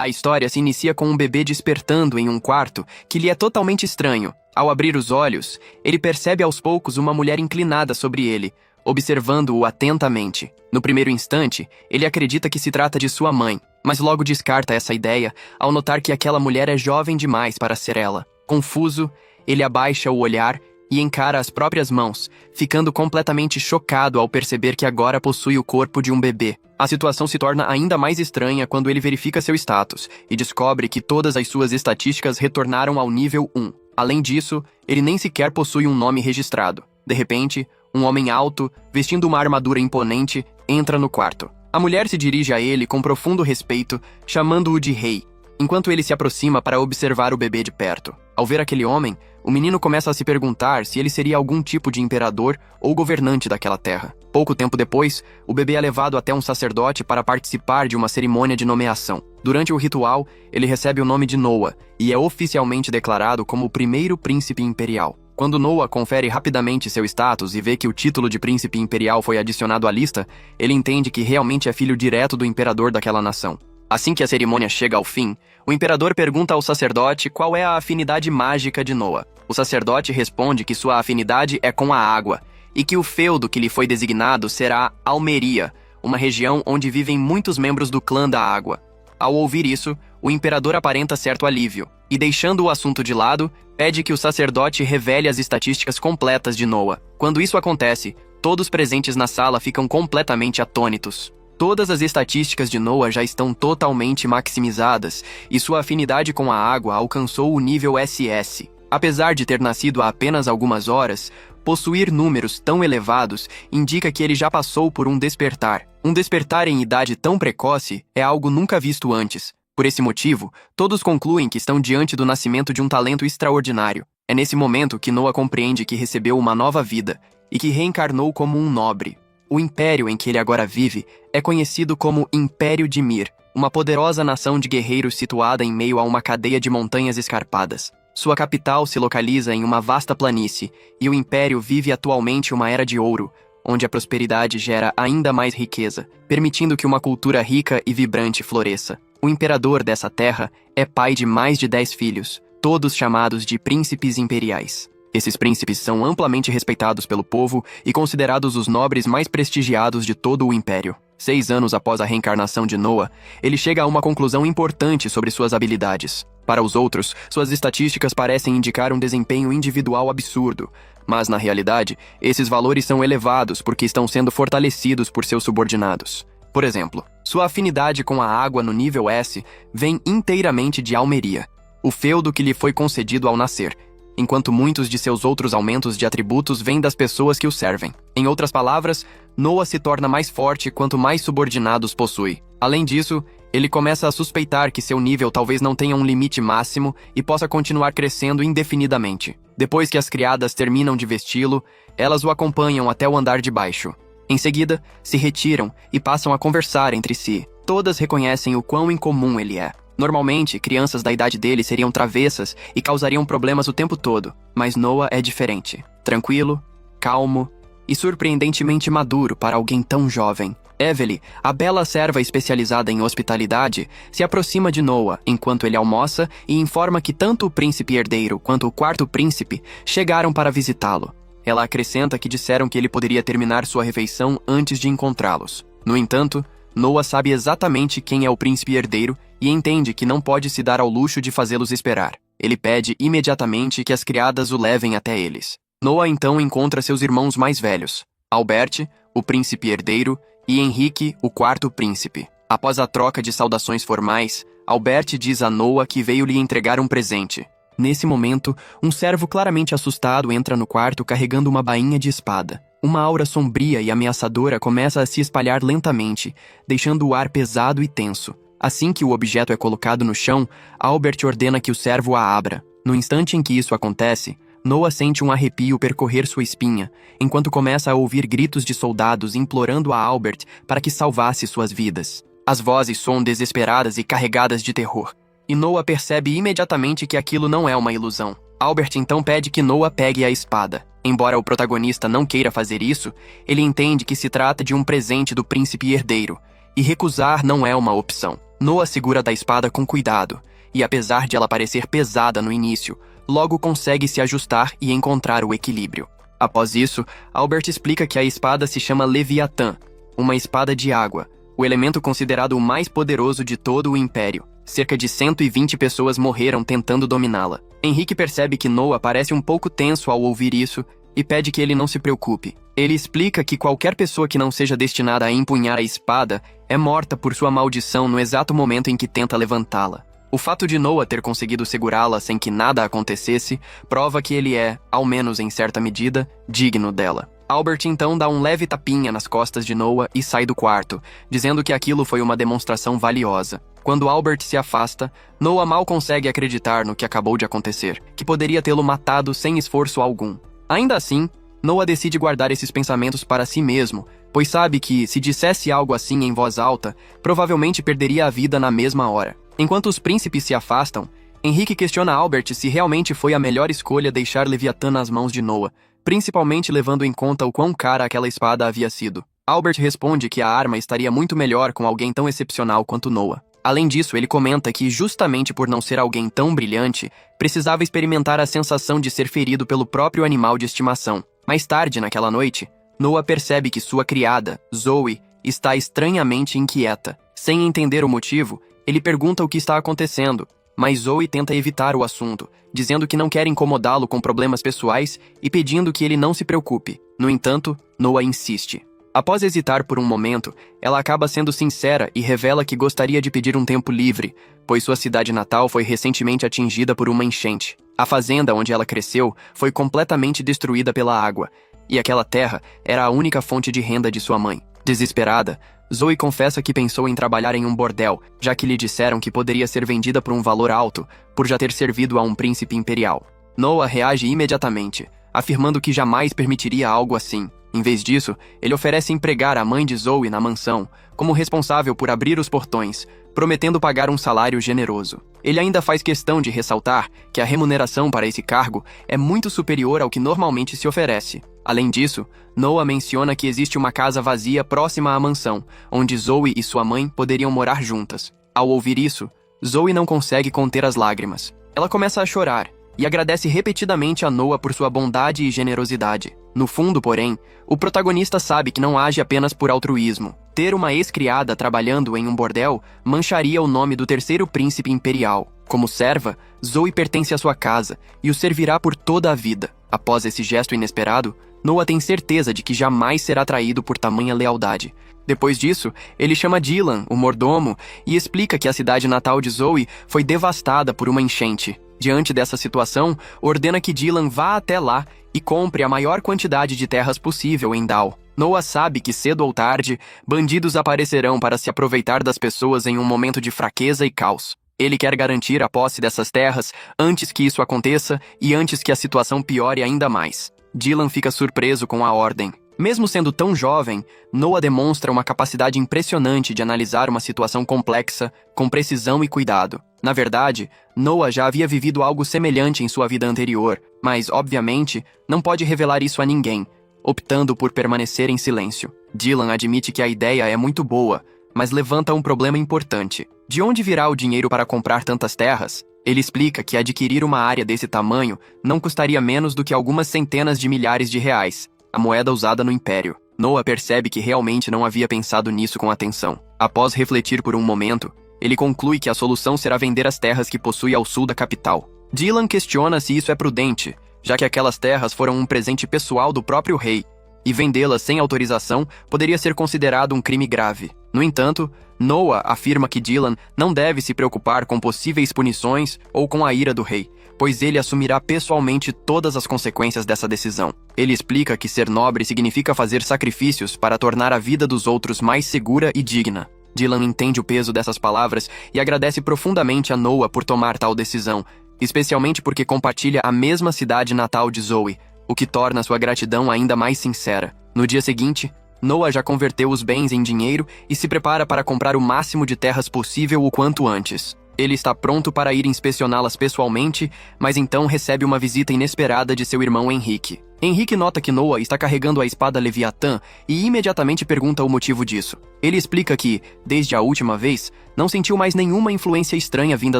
A história se inicia com um bebê despertando em um quarto que lhe é totalmente estranho. Ao abrir os olhos, ele percebe aos poucos uma mulher inclinada sobre ele, observando-o atentamente. No primeiro instante, ele acredita que se trata de sua mãe, mas logo descarta essa ideia ao notar que aquela mulher é jovem demais para ser ela. Confuso, ele abaixa o olhar e encara as próprias mãos, ficando completamente chocado ao perceber que agora possui o corpo de um bebê. A situação se torna ainda mais estranha quando ele verifica seu status e descobre que todas as suas estatísticas retornaram ao nível 1. Além disso, ele nem sequer possui um nome registrado. De repente, um homem alto, vestindo uma armadura imponente, entra no quarto. A mulher se dirige a ele com profundo respeito, chamando-o de rei, enquanto ele se aproxima para observar o bebê de perto. Ao ver aquele homem, o menino começa a se perguntar se ele seria algum tipo de imperador ou governante daquela terra. Pouco tempo depois, o bebê é levado até um sacerdote para participar de uma cerimônia de nomeação. Durante o ritual, ele recebe o nome de Noah e é oficialmente declarado como o primeiro príncipe imperial. Quando Noah confere rapidamente seu status e vê que o título de príncipe imperial foi adicionado à lista, ele entende que realmente é filho direto do imperador daquela nação. Assim que a cerimônia chega ao fim, o imperador pergunta ao sacerdote qual é a afinidade mágica de Noah. O sacerdote responde que sua afinidade é com a água, e que o feudo que lhe foi designado será Almeria, uma região onde vivem muitos membros do clã da água. Ao ouvir isso, o imperador aparenta certo alívio, e deixando o assunto de lado, pede que o sacerdote revele as estatísticas completas de Noah. Quando isso acontece, todos presentes na sala ficam completamente atônitos. Todas as estatísticas de Noah já estão totalmente maximizadas e sua afinidade com a água alcançou o nível SS. Apesar de ter nascido há apenas algumas horas, possuir números tão elevados indica que ele já passou por um despertar. Um despertar em idade tão precoce é algo nunca visto antes. Por esse motivo, todos concluem que estão diante do nascimento de um talento extraordinário. É nesse momento que Noah compreende que recebeu uma nova vida e que reencarnou como um nobre. O império em que ele agora vive é conhecido como Império de Mir, uma poderosa nação de guerreiros situada em meio a uma cadeia de montanhas escarpadas. Sua capital se localiza em uma vasta planície, e o império vive atualmente uma era de ouro, onde a prosperidade gera ainda mais riqueza, permitindo que uma cultura rica e vibrante floresça. O imperador dessa terra é pai de mais de 10 filhos, todos chamados de príncipes imperiais. Esses príncipes são amplamente respeitados pelo povo e considerados os nobres mais prestigiados de todo o império. 6 anos após a reencarnação de Noah, ele chega a uma conclusão importante sobre suas habilidades. Para os outros, suas estatísticas parecem indicar um desempenho individual absurdo, mas na realidade, esses valores são elevados porque estão sendo fortalecidos por seus subordinados. Por exemplo, sua afinidade com a água no nível S vem inteiramente de Almeria, o feudo que lhe foi concedido ao nascer, enquanto muitos de seus outros aumentos de atributos vêm das pessoas que o servem. Em outras palavras, Noah se torna mais forte quanto mais subordinados possui. Além disso, ele começa a suspeitar que seu nível talvez não tenha um limite máximo e possa continuar crescendo indefinidamente. Depois que as criadas terminam de vesti-lo, elas o acompanham até o andar de baixo. Em seguida, se retiram e passam a conversar entre si. Todas reconhecem o quão incomum ele é. Normalmente, crianças da idade dele seriam travessas e causariam problemas o tempo todo, mas Noah é diferente. Tranquilo, calmo e surpreendentemente maduro para alguém tão jovem. Evelyn, a bela serva especializada em hospitalidade, se aproxima de Noah enquanto ele almoça e informa que tanto o príncipe herdeiro quanto o quarto príncipe chegaram para visitá-lo. Ela acrescenta que disseram que ele poderia terminar sua refeição antes de encontrá-los. No entanto, Noah sabe exatamente quem é o príncipe herdeiro e entende que não pode se dar ao luxo de fazê-los esperar. Ele pede imediatamente que as criadas o levem até eles. Noah então encontra seus irmãos mais velhos, Albert, o príncipe herdeiro, e Henrique, o quarto príncipe. Após a troca de saudações formais, Albert diz a Noah que veio lhe entregar um presente. Nesse momento, um servo claramente assustado entra no quarto carregando uma bainha de espada. Uma aura sombria e ameaçadora começa a se espalhar lentamente, deixando o ar pesado e tenso. Assim que o objeto é colocado no chão, Albert ordena que o servo a abra. No instante em que isso acontece, Noah sente um arrepio percorrer sua espinha, enquanto começa a ouvir gritos de soldados implorando a Albert para que salvasse suas vidas. As vozes soam desesperadas e carregadas de terror, e Noah percebe imediatamente que aquilo não é uma ilusão. Albert então pede que Noah pegue a espada. Embora o protagonista não queira fazer isso, ele entende que se trata de um presente do príncipe herdeiro, e recusar não é uma opção. Noah segura da espada com cuidado, e apesar de ela parecer pesada no início, logo consegue se ajustar e encontrar o equilíbrio. Após isso, Albert explica que a espada se chama Leviatã, uma espada de água, o elemento considerado o mais poderoso de todo o Império. Cerca de 120 pessoas morreram tentando dominá-la. Henrique percebe que Noah parece um pouco tenso ao ouvir isso e pede que ele não se preocupe. Ele explica que qualquer pessoa que não seja destinada a empunhar a espada é morta por sua maldição no exato momento em que tenta levantá-la. O fato de Noah ter conseguido segurá-la sem que nada acontecesse prova que ele é, ao menos em certa medida, digno dela. Albert então dá um leve tapinha nas costas de Noah e sai do quarto, dizendo que aquilo foi uma demonstração valiosa. Quando Albert se afasta, Noah mal consegue acreditar no que acabou de acontecer, que poderia tê-lo matado sem esforço algum. Ainda assim, Noah decide guardar esses pensamentos para si mesmo, pois sabe que, se dissesse algo assim em voz alta, provavelmente perderia a vida na mesma hora. Enquanto os príncipes se afastam, Henrique questiona Albert se realmente foi a melhor escolha deixar Leviatã nas mãos de Noah, principalmente levando em conta o quão cara aquela espada havia sido. Albert responde que a arma estaria muito melhor com alguém tão excepcional quanto Noah. Além disso, ele comenta que, justamente por não ser alguém tão brilhante, precisava experimentar a sensação de ser ferido pelo próprio animal de estimação. Mais tarde, naquela noite, Noah percebe que sua criada, Zoe, está estranhamente inquieta. Sem entender o motivo, ele pergunta o que está acontecendo, mas Zoe tenta evitar o assunto, dizendo que não quer incomodá-lo com problemas pessoais e pedindo que ele não se preocupe. No entanto, Noah insiste. Após hesitar por um momento, ela acaba sendo sincera e revela que gostaria de pedir um tempo livre, pois sua cidade natal foi recentemente atingida por uma enchente. A fazenda onde ela cresceu foi completamente destruída pela água, e aquela terra era a única fonte de renda de sua mãe. Desesperada, Zoe confessa que pensou em trabalhar em um bordel, já que lhe disseram que poderia ser vendida por um valor alto, por já ter servido a um príncipe imperial. Noah reage imediatamente, afirmando que jamais permitiria algo assim. Em vez disso, ele oferece empregar a mãe de Zoe na mansão, como responsável por abrir os portões, prometendo pagar um salário generoso. Ele ainda faz questão de ressaltar que a remuneração para esse cargo é muito superior ao que normalmente se oferece. Além disso, Noah menciona que existe uma casa vazia próxima à mansão, onde Zoe e sua mãe poderiam morar juntas. Ao ouvir isso, Zoe não consegue conter as lágrimas. Ela começa a chorar e agradece repetidamente a Noah por sua bondade e generosidade. No fundo, porém, o protagonista sabe que não age apenas por altruísmo. Ter uma ex-criada trabalhando em um bordel mancharia o nome do terceiro príncipe imperial. Como serva, Zoe pertence à sua casa e o servirá por toda a vida. Após esse gesto inesperado, Noah tem certeza de que jamais será traído por tamanha lealdade. Depois disso, ele chama Dylan, o mordomo, e explica que a cidade natal de Zoe foi devastada por uma enchente. Diante dessa situação, ordena que Dylan vá até lá e compre a maior quantidade de terras possível em Dal. Noah sabe que cedo ou tarde, bandidos aparecerão para se aproveitar das pessoas em um momento de fraqueza e caos. Ele quer garantir a posse dessas terras antes que isso aconteça e antes que a situação piore ainda mais. Dylan fica surpreso com a ordem. Mesmo sendo tão jovem, Noah demonstra uma capacidade impressionante de analisar uma situação complexa com precisão e cuidado. Na verdade, Noah já havia vivido algo semelhante em sua vida anterior, mas, obviamente, não pode revelar isso a ninguém, optando por permanecer em silêncio. Dylan admite que a ideia é muito boa, mas levanta um problema importante. De onde virá o dinheiro para comprar tantas terras? Ele explica que adquirir uma área desse tamanho não custaria menos do que algumas centenas de milhares de reais, a moeda usada no Império. Noah percebe que realmente não havia pensado nisso com atenção. Após refletir por um momento, ele conclui que a solução será vender as terras que possui ao sul da capital. Dylan questiona se isso é prudente, já que aquelas terras foram um presente pessoal do próprio rei, e vendê-las sem autorização poderia ser considerado um crime grave. No entanto, Noah afirma que Dylan não deve se preocupar com possíveis punições ou com a ira do rei, pois ele assumirá pessoalmente todas as consequências dessa decisão. Ele explica que ser nobre significa fazer sacrifícios para tornar a vida dos outros mais segura e digna. Dylan entende o peso dessas palavras e agradece profundamente a Noah por tomar tal decisão, especialmente porque compartilha a mesma cidade natal de Zoe, o que torna sua gratidão ainda mais sincera. No dia seguinte, Noah já converteu os bens em dinheiro e se prepara para comprar o máximo de terras possível o quanto antes. Ele está pronto para ir inspecioná-las pessoalmente, mas então recebe uma visita inesperada de seu irmão Henrique. Henrique nota que Noah está carregando a espada Leviatã e imediatamente pergunta o motivo disso. Ele explica que, desde a última vez, não sentiu mais nenhuma influência estranha vinda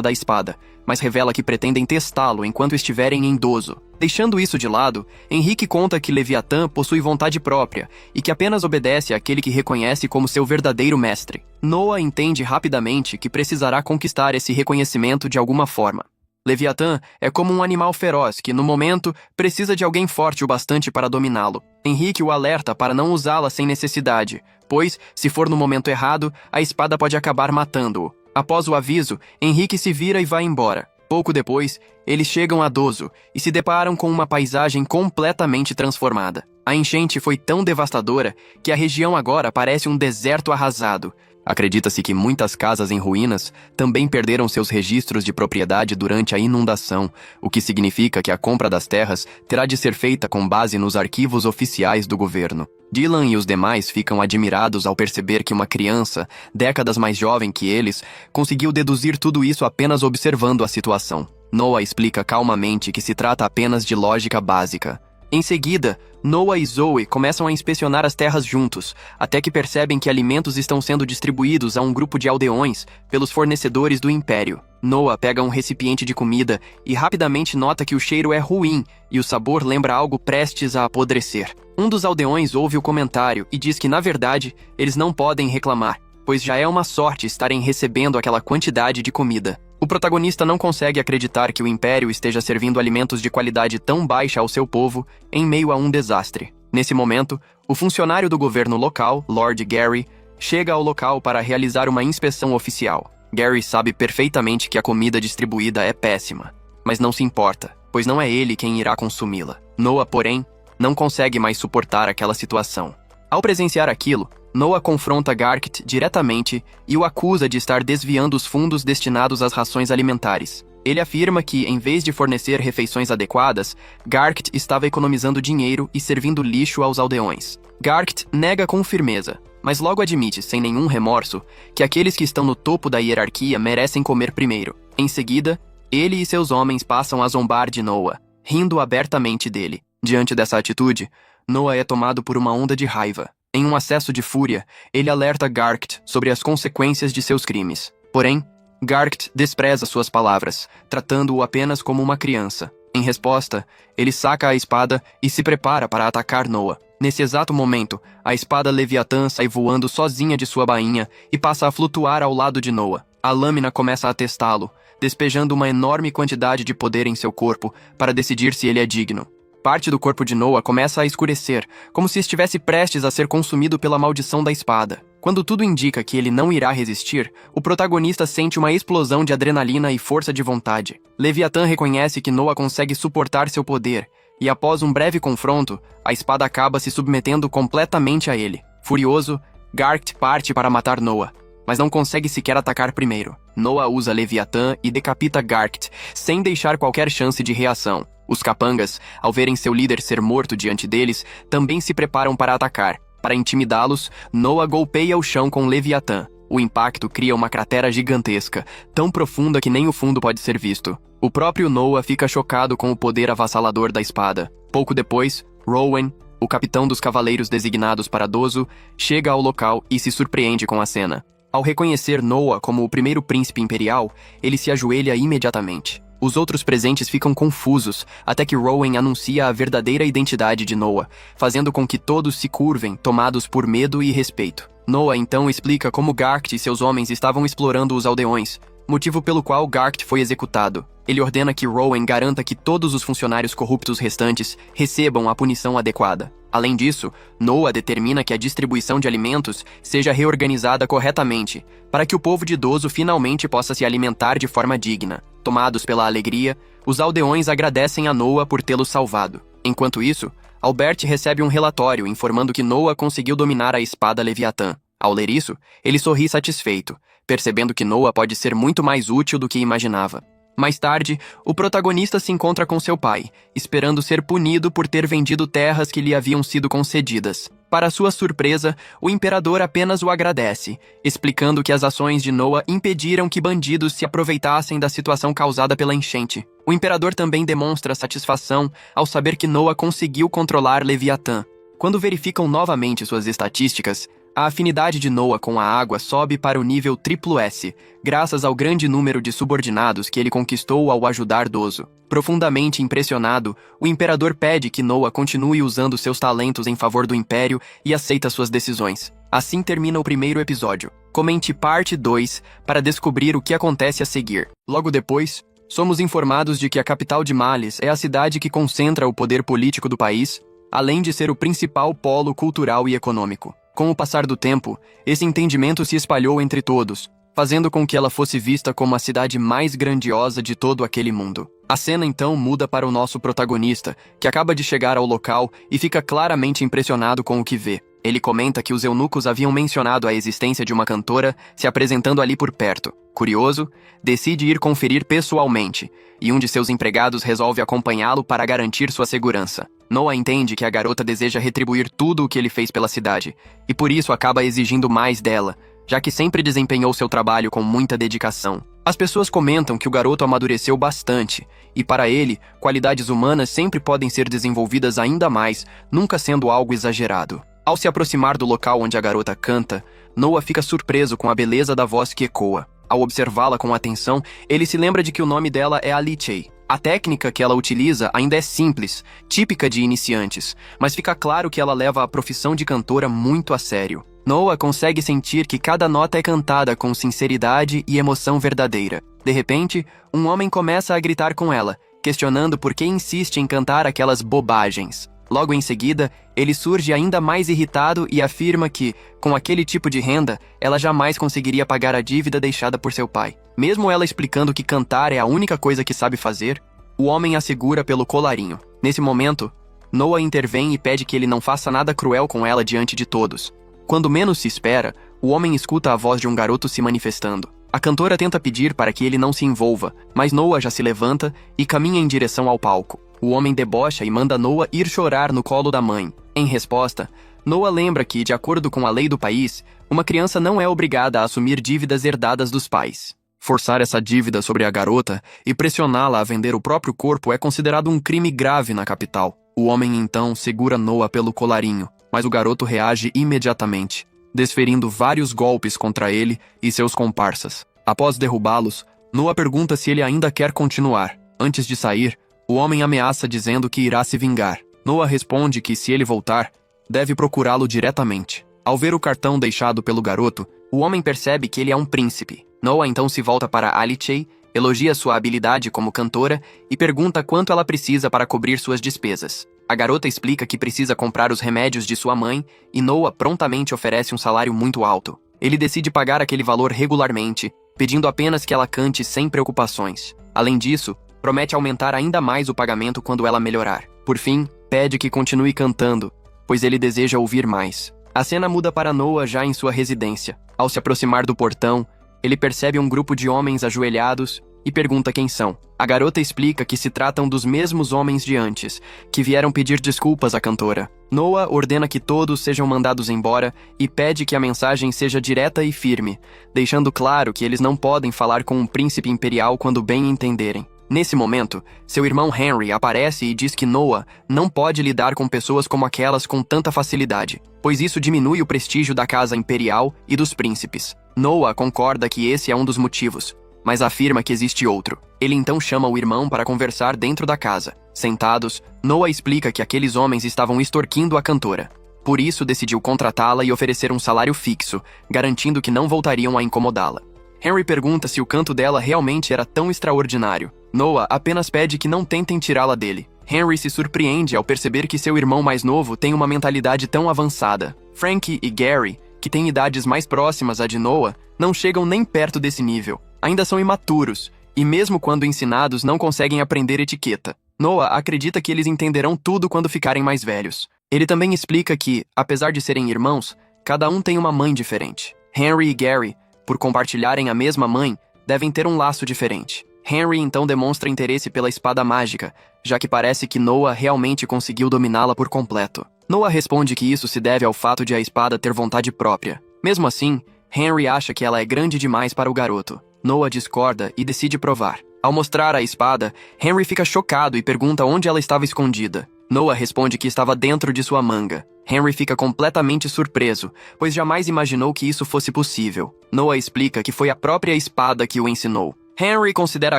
da espada, mas revela que pretendem testá-lo enquanto estiverem em Dozo. Deixando isso de lado, Henrique conta que Leviatã possui vontade própria e que apenas obedece àquele que reconhece como seu verdadeiro mestre. Noah entende rapidamente que precisará conquistar esse reconhecimento de alguma forma. Leviatã é como um animal feroz que, no momento, precisa de alguém forte o bastante para dominá-lo. Henrique o alerta para não usá-la sem necessidade, pois, se for no momento errado, a espada pode acabar matando-o. Após o aviso, Henrique se vira e vai embora. Pouco depois, eles chegam a Dozo e se deparam com uma paisagem completamente transformada. A enchente foi tão devastadora que a região agora parece um deserto arrasado. Acredita-se que muitas casas em ruínas também perderam seus registros de propriedade durante a inundação, o que significa que a compra das terras terá de ser feita com base nos arquivos oficiais do governo. Dylan e os demais ficam admirados ao perceber que uma criança, décadas mais jovem que eles, conseguiu deduzir tudo isso apenas observando a situação. Noah explica calmamente que se trata apenas de lógica básica. Em seguida, Noah e Zoe começam a inspecionar as terras juntos, até que percebem que alimentos estão sendo distribuídos a um grupo de aldeões pelos fornecedores do Império. Noah pega um recipiente de comida e rapidamente nota que o cheiro é ruim e o sabor lembra algo prestes a apodrecer. Um dos aldeões ouve o comentário e diz que, na verdade, eles não podem reclamar, pois já é uma sorte estarem recebendo aquela quantidade de comida. O protagonista não consegue acreditar que o Império esteja servindo alimentos de qualidade tão baixa ao seu povo em meio a um desastre. Nesse momento, o funcionário do governo local, Lord Gary, chega ao local para realizar uma inspeção oficial. Gary sabe perfeitamente que a comida distribuída é péssima, mas não se importa, pois não é ele quem irá consumi-la. Noah, porém, não consegue mais suportar aquela situação. Ao presenciar aquilo, Noah confronta Garkt diretamente e o acusa de estar desviando os fundos destinados às rações alimentares. Ele afirma que, em vez de fornecer refeições adequadas, Garkt estava economizando dinheiro e servindo lixo aos aldeões. Garkt nega com firmeza, mas logo admite, sem nenhum remorso, que aqueles que estão no topo da hierarquia merecem comer primeiro. Em seguida, ele e seus homens passam a zombar de Noah, rindo abertamente dele. Diante dessa atitude, Noah é tomado por uma onda de raiva. Em um acesso de fúria, ele alerta Garkt sobre as consequências de seus crimes. Porém, Garkt despreza suas palavras, tratando-o apenas como uma criança. Em resposta, ele saca a espada e se prepara para atacar Noah. Nesse exato momento, a espada Leviatã sai voando sozinha de sua bainha e passa a flutuar ao lado de Noah. A lâmina começa a testá-lo, despejando uma enorme quantidade de poder em seu corpo para decidir se ele é digno. Parte do corpo de Noah começa a escurecer, como se estivesse prestes a ser consumido pela maldição da espada. Quando tudo indica que ele não irá resistir, o protagonista sente uma explosão de adrenalina e força de vontade. Leviatã reconhece que Noah consegue suportar seu poder, e após um breve confronto, a espada acaba se submetendo completamente a ele. Furioso, Garkt parte para matar Noah, mas não consegue sequer atacar primeiro. Noah usa Leviatã e decapita Garkt, sem deixar qualquer chance de reação. Os capangas, ao verem seu líder ser morto diante deles, também se preparam para atacar. Para intimidá-los, Noah golpeia o chão com Leviatã. O impacto cria uma cratera gigantesca, tão profunda que nem o fundo pode ser visto. O próprio Noah fica chocado com o poder avassalador da espada. Pouco depois, Rowan, o capitão dos cavaleiros designados para Dozo, chega ao local e se surpreende com a cena. Ao reconhecer Noah como o primeiro príncipe imperial, ele se ajoelha imediatamente. Os outros presentes ficam confusos, até que Rowan anuncia a verdadeira identidade de Noah, fazendo com que todos se curvem, tomados por medo e respeito. Noah então explica como Garkt e seus homens estavam explorando os aldeões, motivo pelo qual Garkt foi executado. Ele ordena que Rowan garanta que todos os funcionários corruptos restantes recebam a punição adequada. Além disso, Noah determina que a distribuição de alimentos seja reorganizada corretamente, para que o povo de Dozo finalmente possa se alimentar de forma digna. Tomados pela alegria, os aldeões agradecem a Noah por tê-los salvado. Enquanto isso, Albert recebe um relatório informando que Noah conseguiu dominar a espada Leviatã. Ao ler isso, ele sorri satisfeito, percebendo que Noah pode ser muito mais útil do que imaginava. Mais tarde, o protagonista se encontra com seu pai, esperando ser punido por ter vendido terras que lhe haviam sido concedidas. Para sua surpresa, o imperador apenas o agradece, explicando que as ações de Noah impediram que bandidos se aproveitassem da situação causada pela enchente. O imperador também demonstra satisfação ao saber que Noah conseguiu controlar Leviatã. Quando verificam novamente suas estatísticas, a afinidade de Noah com a água sobe para o nível SSS, graças ao grande número de subordinados que ele conquistou ao ajudar Dozo. Profundamente impressionado, o imperador pede que Noah continue usando seus talentos em favor do império e aceita suas decisões. Assim termina o primeiro episódio. Comente parte 2 para descobrir o que acontece a seguir. Logo depois, somos informados de que a capital de Males é a cidade que concentra o poder político do país, além de ser o principal polo cultural e econômico. Com o passar do tempo, esse entendimento se espalhou entre todos, fazendo com que ela fosse vista como a cidade mais grandiosa de todo aquele mundo. A cena então muda para o nosso protagonista, que acaba de chegar ao local e fica claramente impressionado com o que vê. Ele comenta que os eunucos haviam mencionado a existência de uma cantora se apresentando ali por perto. Curioso, decide ir conferir pessoalmente, e um de seus empregados resolve acompanhá-lo para garantir sua segurança. Noah entende que a garota deseja retribuir tudo o que ele fez pela cidade, e por isso acaba exigindo mais dela, já que sempre desempenhou seu trabalho com muita dedicação. As pessoas comentam que o garoto amadureceu bastante, e para ele, qualidades humanas sempre podem ser desenvolvidas ainda mais, nunca sendo algo exagerado. Ao se aproximar do local onde a garota canta, Noah fica surpreso com a beleza da voz que ecoa. Ao observá-la com atenção, ele se lembra de que o nome dela é Alice. A técnica que ela utiliza ainda é simples, típica de iniciantes, mas fica claro que ela leva a profissão de cantora muito a sério. Noah consegue sentir que cada nota é cantada com sinceridade e emoção verdadeira. De repente, um homem começa a gritar com ela, questionando por que insiste em cantar aquelas bobagens. Logo em seguida, ele surge ainda mais irritado e afirma que, com aquele tipo de renda, ela jamais conseguiria pagar a dívida deixada por seu pai. Mesmo ela explicando que cantar é a única coisa que sabe fazer, o homem a segura pelo colarinho. Nesse momento, Noah intervém e pede que ele não faça nada cruel com ela diante de todos. Quando menos se espera, o homem escuta a voz de um garoto se manifestando. A cantora tenta pedir para que ele não se envolva, mas Noah já se levanta e caminha em direção ao palco. O homem debocha e manda Noah ir chorar no colo da mãe. Em resposta, Noah lembra que, de acordo com a lei do país, uma criança não é obrigada a assumir dívidas herdadas dos pais. Forçar essa dívida sobre a garota e pressioná-la a vender o próprio corpo é considerado um crime grave na capital. O homem então segura Noah pelo colarinho, mas o garoto reage imediatamente, desferindo vários golpes contra ele e seus comparsas. Após derrubá-los, Noah pergunta se ele ainda quer continuar. Antes de sair, o homem ameaça dizendo que irá se vingar. Noah responde que, se ele voltar, deve procurá-lo diretamente. Ao ver o cartão deixado pelo garoto, o homem percebe que ele é um príncipe. Noah então se volta para Alice, elogia sua habilidade como cantora e pergunta quanto ela precisa para cobrir suas despesas. A garota explica que precisa comprar os remédios de sua mãe e Noah prontamente oferece um salário muito alto. Ele decide pagar aquele valor regularmente, pedindo apenas que ela cante sem preocupações. Além disso, promete aumentar ainda mais o pagamento quando ela melhorar. Por fim, pede que continue cantando, pois ele deseja ouvir mais. A cena muda para Noah já em sua residência. Ao se aproximar do portão, ele percebe um grupo de homens ajoelhados e pergunta quem são. A garota explica que se tratam dos mesmos homens de antes, que vieram pedir desculpas à cantora. Noah ordena que todos sejam mandados embora e pede que a mensagem seja direta e firme, deixando claro que eles não podem falar com um príncipe imperial quando bem entenderem. Nesse momento, seu irmão Henry aparece e diz que Noah não pode lidar com pessoas como aquelas com tanta facilidade, pois isso diminui o prestígio da casa imperial e dos príncipes. Noah concorda que esse é um dos motivos, mas afirma que existe outro. Ele então chama o irmão para conversar dentro da casa. Sentados, Noah explica que aqueles homens estavam extorquindo a cantora. Por isso, decidiu contratá-la e oferecer um salário fixo, garantindo que não voltariam a incomodá-la. Henry pergunta se o canto dela realmente era tão extraordinário. Noah apenas pede que não tentem tirá-la dele. Henry se surpreende ao perceber que seu irmão mais novo tem uma mentalidade tão avançada. Frank e Gary, que têm idades mais próximas à de Noah, não chegam nem perto desse nível. Ainda são imaturos, e mesmo quando ensinados não conseguem aprender etiqueta. Noah acredita que eles entenderão tudo quando ficarem mais velhos. Ele também explica que, apesar de serem irmãos, cada um tem uma mãe diferente. Henry e Gary, por compartilharem a mesma mãe, devem ter um laço diferente. Henry então demonstra interesse pela espada mágica, já que parece que Noah realmente conseguiu dominá-la por completo. Noah responde que isso se deve ao fato de a espada ter vontade própria. Mesmo assim, Henry acha que ela é grande demais para o garoto. Noah discorda e decide provar. Ao mostrar a espada, Henry fica chocado e pergunta onde ela estava escondida. Noah responde que estava dentro de sua manga. Henry fica completamente surpreso, pois jamais imaginou que isso fosse possível. Noah explica que foi a própria espada que o ensinou. Henry considera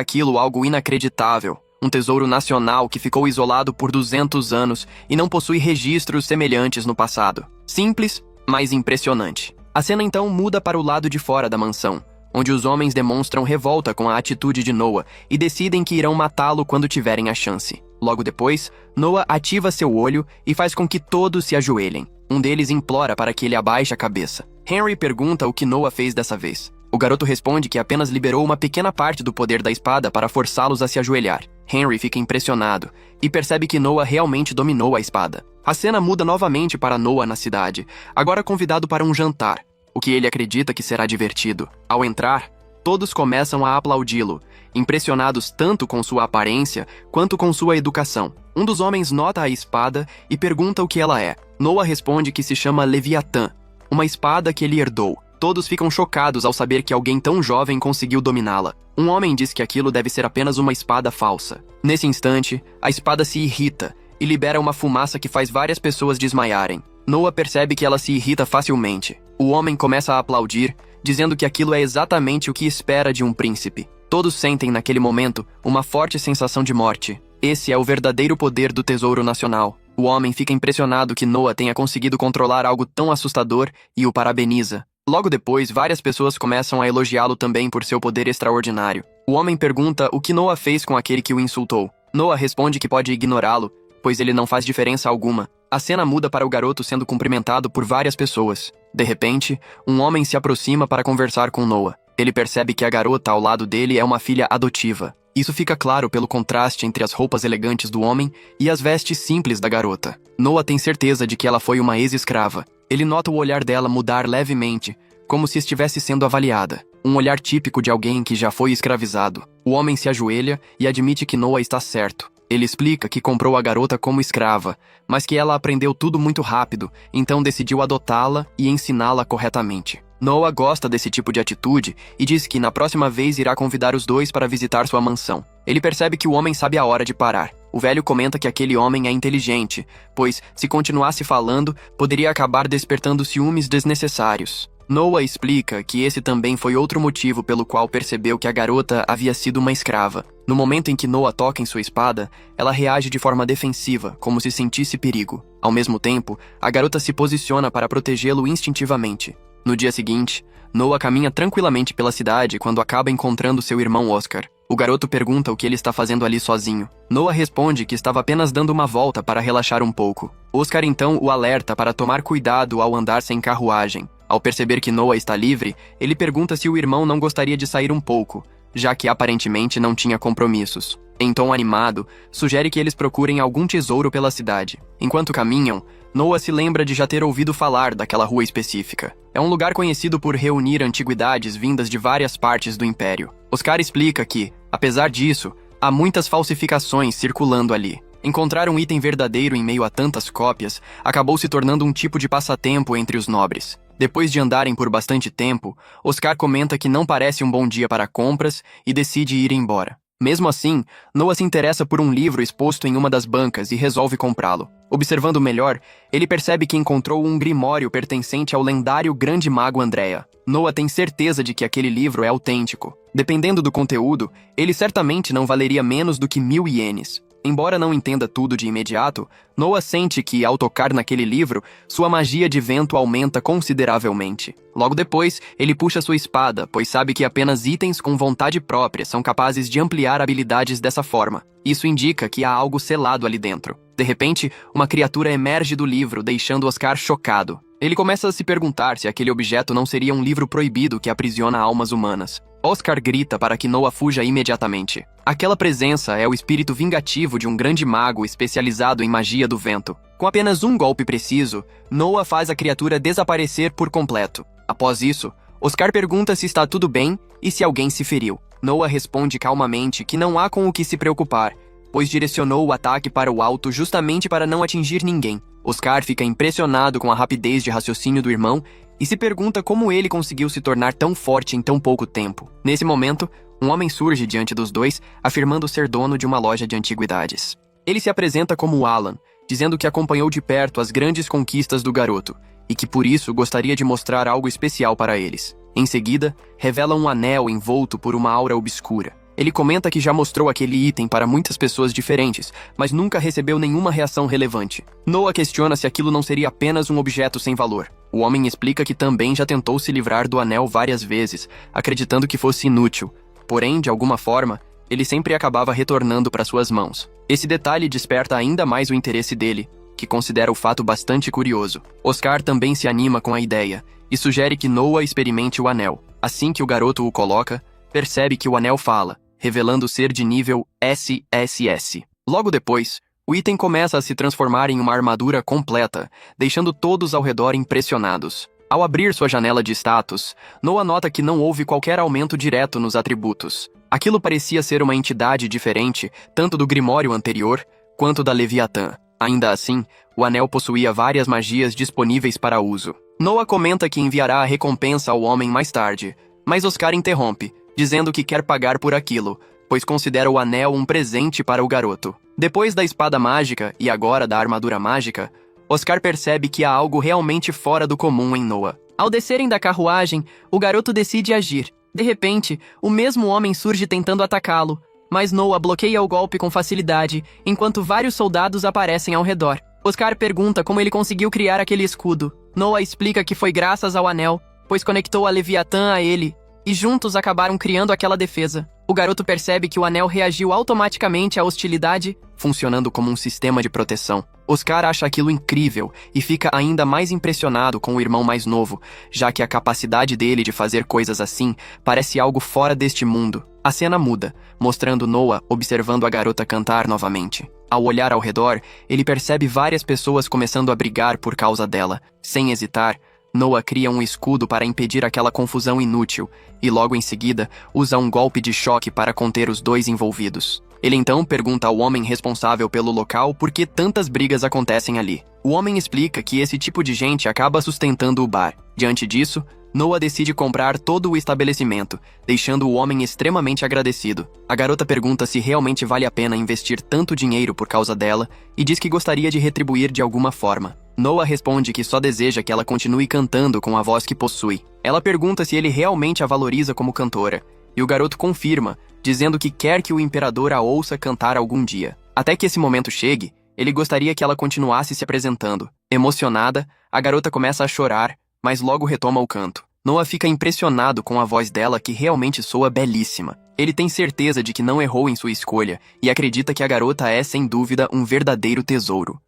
aquilo algo inacreditável, um tesouro nacional que ficou isolado por 200 anos e não possui registros semelhantes no passado. Simples, mas impressionante. A cena então muda para o lado de fora da mansão, onde os homens demonstram revolta com a atitude de Noah e decidem que irão matá-lo quando tiverem a chance. Logo depois, Noah ativa seu olho e faz com que todos se ajoelhem. Um deles implora para que ele abaixe a cabeça. Henry pergunta o que Noah fez dessa vez. O garoto responde que apenas liberou uma pequena parte do poder da espada para forçá-los a se ajoelhar. Henry fica impressionado e percebe que Noah realmente dominou a espada. A cena muda novamente para Noah na cidade, agora convidado para um jantar, o que ele acredita que será divertido. Ao entrar, todos começam a aplaudi-lo, impressionados tanto com sua aparência quanto com sua educação. Um dos homens nota a espada e pergunta o que ela é. Noah responde que se chama Leviatã, uma espada que ele herdou. Todos ficam chocados ao saber que alguém tão jovem conseguiu dominá-la. Um homem diz que aquilo deve ser apenas uma espada falsa. Nesse instante, a espada se irrita e libera uma fumaça que faz várias pessoas desmaiarem. Noah percebe que ela se irrita facilmente. O homem começa a aplaudir, dizendo que aquilo é exatamente o que espera de um príncipe. Todos sentem naquele momento uma forte sensação de morte. Esse é o verdadeiro poder do Tesouro Nacional. O homem fica impressionado que Noah tenha conseguido controlar algo tão assustador e o parabeniza. Logo depois, várias pessoas começam a elogiá-lo também por seu poder extraordinário. O homem pergunta o que Noah fez com aquele que o insultou. Noah responde que pode ignorá-lo, pois ele não faz diferença alguma. A cena muda para o garoto sendo cumprimentado por várias pessoas. De repente, um homem se aproxima para conversar com Noah. Ele percebe que a garota ao lado dele é uma filha adotiva. Isso fica claro pelo contraste entre as roupas elegantes do homem e as vestes simples da garota. Noah tem certeza de que ela foi uma ex-escrava. Ele nota o olhar dela mudar levemente, como se estivesse sendo avaliada. Um olhar típico de alguém que já foi escravizado. O homem se ajoelha e admite que Noah está certo. Ele explica que comprou a garota como escrava, mas que ela aprendeu tudo muito rápido, então decidiu adotá-la e ensiná-la corretamente. Noah gosta desse tipo de atitude e diz que na próxima vez irá convidar os dois para visitar sua mansão. Ele percebe que o homem sabe a hora de parar. O velho comenta que aquele homem é inteligente, pois, se continuasse falando, poderia acabar despertando ciúmes desnecessários. Noah explica que esse também foi outro motivo pelo qual percebeu que a garota havia sido uma escrava. No momento em que Noah toca em sua espada, ela reage de forma defensiva, como se sentisse perigo. Ao mesmo tempo, a garota se posiciona para protegê-lo instintivamente. No dia seguinte, Noah caminha tranquilamente pela cidade quando acaba encontrando seu irmão Oscar. O garoto pergunta o que ele está fazendo ali sozinho. Noah responde que estava apenas dando uma volta para relaxar um pouco. Oscar então o alerta para tomar cuidado ao andar sem carruagem. Ao perceber que Noah está livre, ele pergunta se o irmão não gostaria de sair um pouco, já que aparentemente não tinha compromissos. Em tom animado, sugere que eles procurem algum tesouro pela cidade. Enquanto caminham, Noah se lembra de já ter ouvido falar daquela rua específica. É um lugar conhecido por reunir antiguidades vindas de várias partes do Império. Oscar explica que, apesar disso, há muitas falsificações circulando ali. Encontrar um item verdadeiro em meio a tantas cópias acabou se tornando um tipo de passatempo entre os nobres. Depois de andarem por bastante tempo, Oscar comenta que não parece um bom dia para compras e decide ir embora. Mesmo assim, Noah se interessa por um livro exposto em uma das bancas e resolve comprá-lo. Observando melhor, ele percebe que encontrou um grimório pertencente ao lendário Grande Mago Andrea. Noah tem certeza de que aquele livro é autêntico. Dependendo do conteúdo, ele certamente não valeria menos do que 1000 ienes. Embora não entenda tudo de imediato, Noah sente que, ao tocar naquele livro, sua magia de vento aumenta consideravelmente. Logo depois, ele puxa sua espada, pois sabe que apenas itens com vontade própria são capazes de ampliar habilidades dessa forma. Isso indica que há algo selado ali dentro. De repente, uma criatura emerge do livro, deixando Oscar chocado. Ele começa a se perguntar se aquele objeto não seria um livro proibido que aprisiona almas humanas. Oscar grita para que Noah fuja imediatamente. Aquela presença é o espírito vingativo de um grande mago especializado em magia do vento. Com apenas um golpe preciso, Noah faz a criatura desaparecer por completo. Após isso, Oscar pergunta se está tudo bem e se alguém se feriu. Noah responde calmamente que não há com o que se preocupar, pois direcionou o ataque para o alto justamente para não atingir ninguém. Oscar fica impressionado com a rapidez de raciocínio do irmão e se pergunta como ele conseguiu se tornar tão forte em tão pouco tempo. Nesse momento, um homem surge diante dos dois, afirmando ser dono de uma loja de antiguidades. Ele se apresenta como Alan, dizendo que acompanhou de perto as grandes conquistas do garoto e que por isso gostaria de mostrar algo especial para eles. Em seguida, revela um anel envolto por uma aura obscura. Ele comenta que já mostrou aquele item para muitas pessoas diferentes, mas nunca recebeu nenhuma reação relevante. Noah questiona se aquilo não seria apenas um objeto sem valor. O homem explica que também já tentou se livrar do anel várias vezes, acreditando que fosse inútil. Porém, de alguma forma, ele sempre acabava retornando para suas mãos. Esse detalhe desperta ainda mais o interesse dele, que considera o fato bastante curioso. Oscar também se anima com a ideia e sugere que Noah experimente o anel. Assim que o garoto o coloca, percebe que o anel fala, revelando ser de nível SSS. Logo depois, o item começa a se transformar em uma armadura completa, deixando todos ao redor impressionados. Ao abrir sua janela de status, Noah nota que não houve qualquer aumento direto nos atributos. Aquilo parecia ser uma entidade diferente, tanto do Grimório anterior, quanto da Leviatã. Ainda assim, o anel possuía várias magias disponíveis para uso. Noah comenta que enviará a recompensa ao homem mais tarde, mas Oscar interrompe, dizendo que quer pagar por aquilo, pois considera o anel um presente para o garoto. Depois da espada mágica e agora da armadura mágica, Oscar percebe que há algo realmente fora do comum em Noah. Ao descerem da carruagem, o garoto decide agir. De repente, o mesmo homem surge tentando atacá-lo, mas Noah bloqueia o golpe com facilidade, enquanto vários soldados aparecem ao redor. Oscar pergunta como ele conseguiu criar aquele escudo. Noah explica que foi graças ao anel, pois conectou a Leviatã a ele, e juntos acabaram criando aquela defesa. O garoto percebe que o anel reagiu automaticamente à hostilidade, funcionando como um sistema de proteção. Oscar acha aquilo incrível e fica ainda mais impressionado com o irmão mais novo, já que a capacidade dele de fazer coisas assim parece algo fora deste mundo. A cena muda, mostrando Noah observando a garota cantar novamente. Ao olhar ao redor, ele percebe várias pessoas começando a brigar por causa dela. Sem hesitar, Noah cria um escudo para impedir aquela confusão inútil e logo em seguida usa um golpe de choque para conter os dois envolvidos. Ele então pergunta ao homem responsável pelo local por que tantas brigas acontecem ali. O homem explica que esse tipo de gente acaba sustentando o bar. Diante disso, Noah decide comprar todo o estabelecimento, deixando o homem extremamente agradecido. A garota pergunta se realmente vale a pena investir tanto dinheiro por causa dela e diz que gostaria de retribuir de alguma forma. Noah responde que só deseja que ela continue cantando com a voz que possui. Ela pergunta se ele realmente a valoriza como cantora, e o garoto confirma, dizendo que quer que o imperador a ouça cantar algum dia. Até que esse momento chegue, ele gostaria que ela continuasse se apresentando. Emocionada, a garota começa a chorar, mas logo retoma o canto. Noah fica impressionado com a voz dela, que realmente soa belíssima. Ele tem certeza de que não errou em sua escolha e acredita que a garota é, sem dúvida, um verdadeiro tesouro.